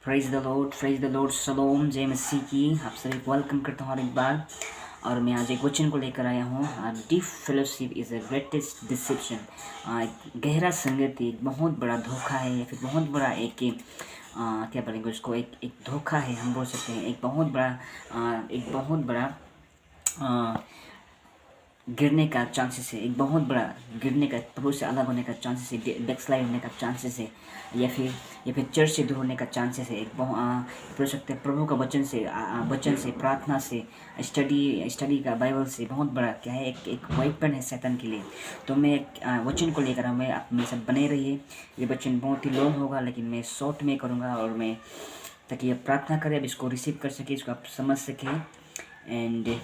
Praise the Lord Salom जय मसीह की। आप सभी को वेलकम करता हूँ और एक बार। और मैं आज एक वचन को लेकर आया हूँ। Deep fellowship is the greatest deception. गहरा संगति एक बहुत बड़ा धोखा है, या फिर बहुत बड़ा क्या बोलेंगे उसको, एक धोखा है, हम बोल सकते हैं। एक बहुत बड़ा गिरने का चांसेस है, एक बहुत बड़ा गिरने का, प्रभु से अलग होने का चांसेस है, बैकस्लाइड होने का चांसेस है, या फिर चर्च से दूर होने का चांसेस है। बोल सकते हैं प्रभु का वचन से, प्रार्थना से, स्टडी का, बाइबल से बहुत बड़ा क्या है, एक वेपन है शैतान के लिए। तो मैं एक वचन को लेकर मैं आप में सब बने रहिए। ये वचन बहुत ही लॉन्ग होगा, लेकिन मैं शॉर्ट में करूँगा, और मैं ताकि आप प्रार्थना करें, अब इसको रिसीव कर सके, इसको आप समझ सकें। एंड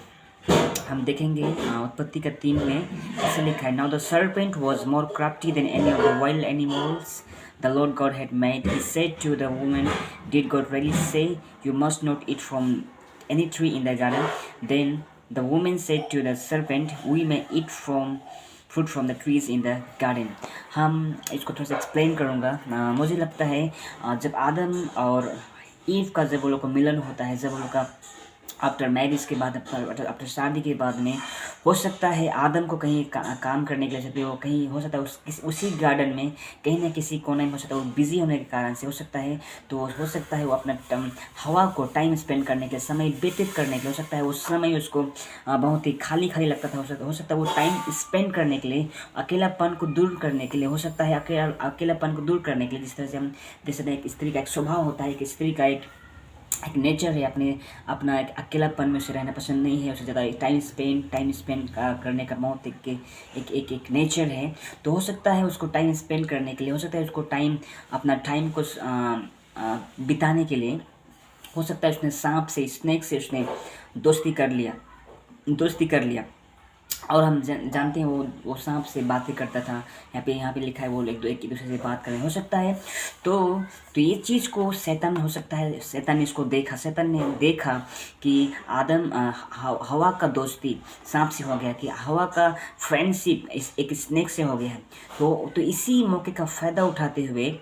हम देखेंगे उत्पत्ति का 3 में ऐसे लिखा है, now the serpent was more crafty than any of the wild animals the Lord God had made. He said to the woman, did God really say you must not eat from any tree in the garden? Then the woman said to the serpent, we may eat fruit from the trees in the garden. हम इसको थोड़ा सा explain करूँगा। मुझे लगता है जब आदम और ईव का जब वो लोग का मिलन होता है, जब वो लोग का आफ्टर मैरिज के बाद, आफ्टर शादी के बाद में, हो सकता है आदम को कहीं काम करने के लिए, वो कहीं हो सकता है उसी गार्डन में कहीं ना किसी कोने में, हो सकता है वो बिजी होने के कारण से, हो सकता है वो अपना हवा को टाइम स्पेंड करने के लिए, समय व्यतीत करने के लिए, हो सकता है उस समय उसको बहुत ही खाली खाली लगता था। हो सकता है वो टाइम स्पेंड करने के लिए, अकेलापन को दूर करने के लिए, हो सकता है अकेलापन को दूर करने के लिए, जिस तरह से हम जैसे एक स्त्री का एक स्वभाव होता है, एक स्त्री का एक नेचर है, अपना एक अकेलापन में से रहना पसंद नहीं है, उससे ज़्यादा टाइम स्पेंड करने का बहुत एक नेचर है। तो हो सकता है उसको टाइम स्पेंड करने के लिए, हो सकता है उसको अपना टाइम को बिताने के लिए, हो सकता है उसने सांप से, स्नेक से उसने दोस्ती कर लिया। और हम जानते हैं वो सांप से बातें करता था। यहाँ पे लिखा है वो एक दूसरे से बात करें, हो सकता है। तो ये चीज़ को शैतान, हो सकता है शैतान ने इसको देखा, शैतान ने देखा कि आदम हवा का दोस्ती सांप से हो गया, कि हवा का फ्रेंडशिप एक स्नेक से हो गया है। तो इसी मौके का फ़ायदा उठाते हुए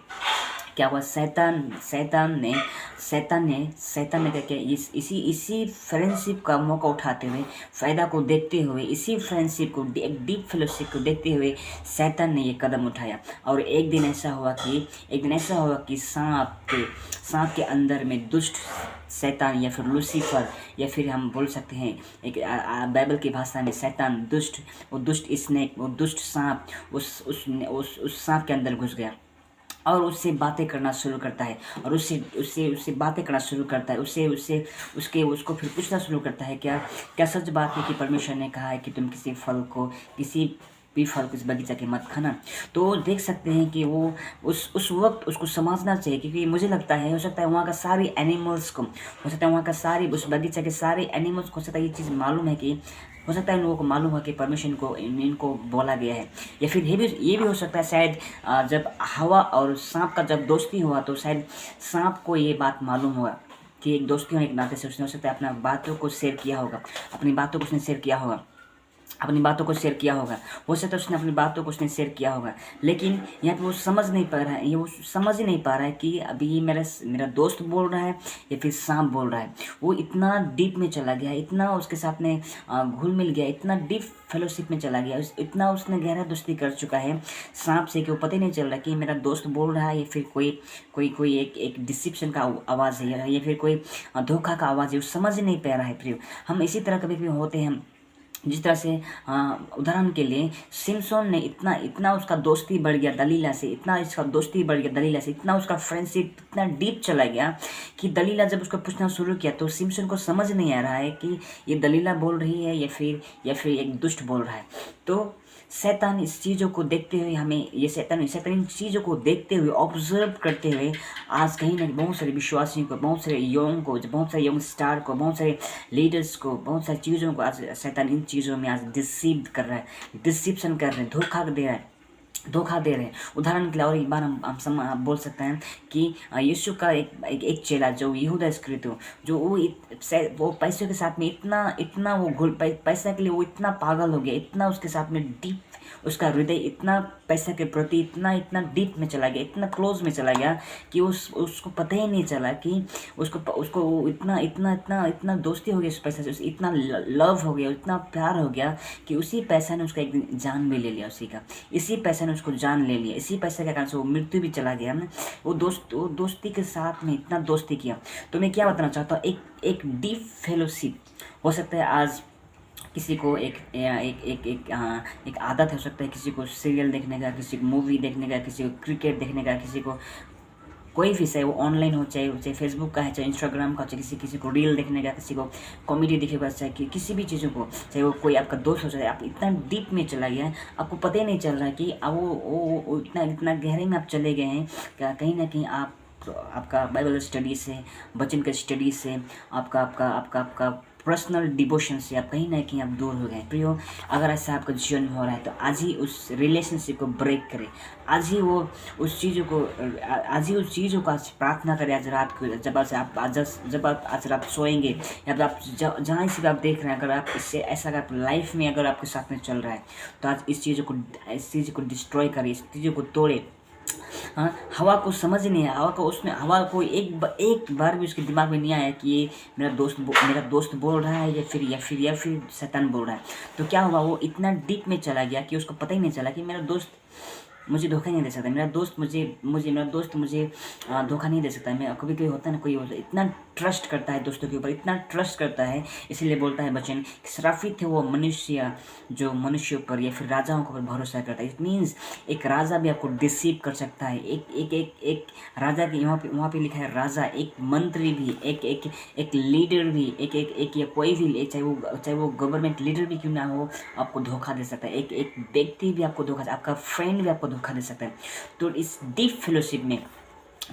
क्या हुआ, शैतान ने क्या किया, इसी फ्रेंडशिप का मौका उठाते हुए, फ़ायदा को देखते हुए, इसी फ्रेंडशिप को, एक डीप फेलोशिप को देखते हुए शैतान ने ये कदम उठाया। और एक दिन ऐसा हुआ कि सांप के अंदर में दुष्ट शैतान, या फिर लूसीफर, या फिर हम बोल सकते हैं एक बाइबल की भाषा में शैतान, वो दुष्ट स्नेक, वो दुष्ट सांप उस सांप के अंदर घुस गया, और उससे बातें करना शुरू करता है, और उससे बातें करना शुरू करता है, उसको फिर पूछना शुरू करता है, क्या सच बात है कि परमेश्वर ने कहा है कि तुम किसी भी फल को इस बगीचा के मत खाना? तो देख सकते हैं कि वो उस वक्त उसको समझना चाहिए, क्योंकि मुझे लगता है, हो सकता है वहाँ का सारे एनिमल्स को, हो सकता है वहाँ का उस बगीचा के सारे एनिमल्स को, हो सकता है ये चीज़ मालूम है, कि हो सकता है इन लोगों को मालूम है कि परमेश्वर को इनको बोला गया है। या फिर ये भी हो सकता है, शायद जब हवा और सांप का जब दोस्ती हुआ, तो शायद सांप को ये बात मालूम हुआ कि एक दोस्ती होने के नाते से उसने, हो सकता है अपनी बातों को शेयर किया होगा, अपनी बातों को शेयर किया होगा, हो सकता है उसने अपनी बातों को उसने शेयर किया होगा। लेकिन यहाँ पे वो समझ नहीं पा रहा है, वो समझ ही नहीं पा रहा है कि अभी ये मेरा दोस्त बोल रहा है या फिर सांप बोल रहा है। वो इतना डीप में चला गया, इतना उसके साथ में घुल मिल गया, इतना डीप फेलोशिप में चला गया, इतना उसने गहरा दोस्ती कर चुका है सांप से, कि वो पता ही नहीं चल रहा कि मेरा दोस्त बोल रहा है, या फिर कोई एक डिसिप्शन का आवाज़ है, या फिर कोई धोखा का आवाज़ है। वो समझ ही नहीं पा रहा है। फिर हम इसी तरह कभी कभी होते हैं, जिस तरह से उदाहरण के लिए सिमसोन ने इतना उसका दोस्ती बढ़ गया दलीला से, इतना उसका फ्रेंडशिप इतना डीप चला गया कि दलीला जब उसको पूछना शुरू किया, तो सिमसोन को समझ नहीं आ रहा है कि ये दलीला बोल रही है या फिर एक दुष्ट बोल रहा है। तो शैतान इस चीज़ों को देखते हुए, हमें ये शैतान इन चीज़ों को देखते हुए, ऑब्जर्व करते हुए, आज कहीं ना बहुत सारे विश्वासियों को, बहुत सारे यंग स्टार को, बहुत सारे लीडर्स को, बहुत सारी चीज़ों को आज शैतान इन चीज़ों में आज डिसीव कर रहा है, डिसिप्शन कर रहे हैं, धोखा दे रहे हैं। उदाहरण के लिए और एक बार हम बोल सकते हैं कि यीशु का एक चेला जो यहूदा इस्करियोती, जो वो पैसों के साथ में इतना वो पैसा के लिए वो इतना पागल हो गया, इतना उसके साथ में डीप उसका हृदय इतना पैसा के प्रति इतना इतना डीप में चला गया, इतना क्लोज में चला गया कि उसको पता ही नहीं चला कि उसको इतना इतना इतना इतना दोस्ती हो गई उस पैसे से, इतना लव हो गया, इतना प्यार हो गया कि उसी पैसा ने उसका एक दिन जान भी ले लिया उसी का, इसी पैसा ने उसको जान ले लिया, इसी पैसे के कारण से वो मृत्यु भी चला गया ना। वो दोस्ती के साथ में इतना दोस्ती किया। तो मैं क्या बताना चाहता हूँ, एक डीप फेलोशिप हो सकता है आज किसी को एक आदत हो सकता है, किसी को सीरियल देखने का, किसी को मूवी देखने का, किसी को क्रिकेट देखने का, किसी को कोई भी, चाहे वो ऑनलाइन हो, चाहे फेसबुक का है, चाहे इंस्टाग्राम का, चाहे किसी को रील देखने का, किसी को कॉमेडी देखेगा, चाहे किसी भी चीज़ों को, चाहे वो कोई आपका दोस्त हो, चाहे आप इतना डीप में चला गया है आपको पता ही नहीं चल रहा है कि अब वो इतना गहरे में आप चले गए हैं, कहीं ना कहीं आप आपका बाइबल स्टडी से, वचन का स्टडी से, आपका आपका आपका आपका पर्सनल डिवोशन से आप कहीं ना कहीं आप दूर हो गए। प्रियो, अगर ऐसा आपका जीवन में हो रहा है तो आज ही उस रिलेशनशिप को ब्रेक करें, आज ही उस चीज़ों को आज प्रार्थना करें। आज रात को जब आप आज रात सोएंगे या आप जहाँ से भी आप देख रहे हैं, अगर आप इससे ऐसा अगर आप लाइफ में अगर आपके साथ में चल रहा है तो आज इस चीज़ को डिस्ट्रॉय करें, इस चीज़ों को तोड़े। हाँ, हवा को समझ नहीं है, हवा को एक बार भी उसके दिमाग में नहीं आया कि ये मेरा दोस्त बोल रहा है या फिर शैतान बोल रहा है। तो क्या हुआ, वो इतना डीप में चला गया कि उसको पता ही नहीं चला कि मेरा दोस्त मुझे धोखा नहीं दे सकता, मेरा दोस्त मुझे धोखा नहीं दे सकता। मैं कभी होता है ना, कोई इतना ट्रस्ट करता है दोस्तों के ऊपर, इतना ट्रस्ट करता है, इसीलिए बोलता है वचन, श्रापित है वो मनुष्य जो मनुष्य पर या फिर राजाओं के ऊपर भरोसा करता है। इट मीन्स एक राजा भी आपको डिसीव कर सकता है। एक राजा के वहाँ पे लिखा है राजा, एक मंत्री भी, एक लीडर भी, एक या कोई भी, चाहे वो गवर्नमेंट लीडर भी क्यों ना हो, आपको धोखा दे सकता है। एक व्यक्ति भी आपको धोखा, आपका फ्रेंड भी आपको धोखा दे सकता है। तो इस डीप फेलोशिप में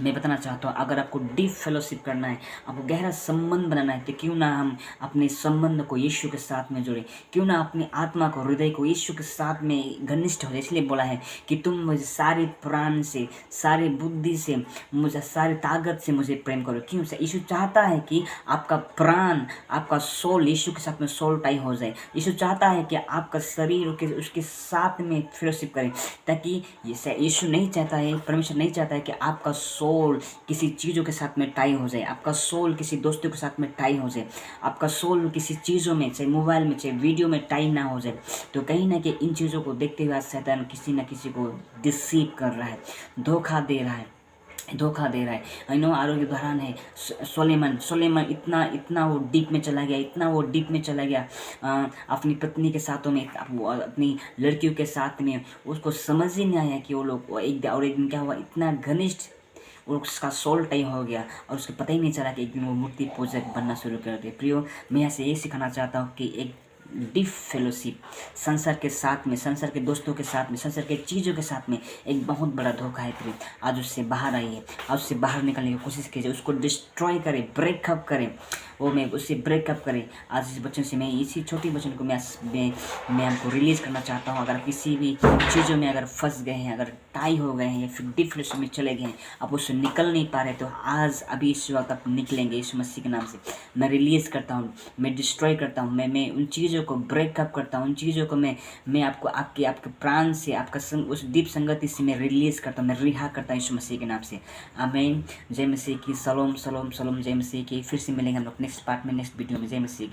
मैं बताना चाहता हूँ, अगर आपको डीप फेलोशिप करना है, आपको गहरा संबंध बनाना है, तो क्यों ना हम अपने संबंध को यीशु के साथ में जोड़ें, क्यों ना अपनी आत्मा को, हृदय को यीशु के साथ में घनिष्ठ हो जाए। इसलिए बोला है कि तुम मुझे सारे प्राण से, सारी बुद्धि से, मुझे सारी ताकत से मुझे प्रेम करो। क्यों से यीशु चाहता है कि आपका प्राण, आपका सोल यीशु के साथ में सोल टाई हो जाए। यीशु चाहता है कि आपका शरीर उसके साथ में फेलोशिप करे, ताकि यीशु नहीं चाहता है, परमेश्वर नहीं चाहता है कि आपका सोल किसी चीज़ों के साथ में टाई हो जाए, आपका सोल किसी दोस्तों के साथ में टाई हो जाए, आपका सोल किसी चीज़ों में, चाहे मोबाइल में, चाहे वीडियो में टाई ना हो जाए। तो कहीं ना कहीं इन चीज़ों को देखते हुए शैतान किसी न किसी को डिसीव कर रहा है, धोखा दे रहा है। आरोग्य उदाहरण है सोलेमन इतना वो डीप में चला गया, अपनी पत्नी के साथों में, अपनी लड़कियों के साथ में, उसको समझ ही नहीं आया कि वो लोग एक दिन क्या हुआ, इतना घनिष्ठ और उसका सोल टाइम हो गया और उसको पता ही नहीं चला कि एक दिन वो मूर्ति पूजक बनना शुरू कर दिया। प्रियो, मैं यहाँ से ये सिखाना चाहता हूँ कि एक डीप फेलोशिप संसार के साथ में, संसार के दोस्तों के साथ में, संसार के चीज़ों के साथ में एक बहुत बड़ा धोखा है। प्रिय, आज उससे बाहर आइए, आज उससे बाहर निकलने की कोशिश कीजिए, उसको डिस्ट्रॉय करें, ब्रेकअप करें, उससे ब्रेकअप करें। आज इस वचन से मैं इसी छोटी वचन को मैं आपको रिलीज़ करना चाहता हूँ। अगर किसी भी चीज़ों में अगर फंस गए हैं, अगर टाई हो गए हैं या फिर डीप फेलोशिप में चले गए हैं, आप उससे निकल नहीं पा रहे, तो आज अभी इस वक्त आप निकलेंगे यीशु मसीह के नाम से। मैं रिलीज़ करता हूँ, मैं डिस्ट्रॉय करता हूँ, मैं उन चीज़ों को ब्रेकअप करता हूँ, उन चीज़ों को मैं आपको आपके प्राण से, आपका उस डीप संगति से मैं रिलीज़ करता हूँ, मैं रिहा करता हूँ यीशु मसीह के नाम से। आमीन। जय मसीह की। Salom Salom Salom. जय मसीह की। फिर से मिलेंगे हम लोग नेक्स्ट पार्ट में, नेक्स्ट वीडियो में। जय मसीह की।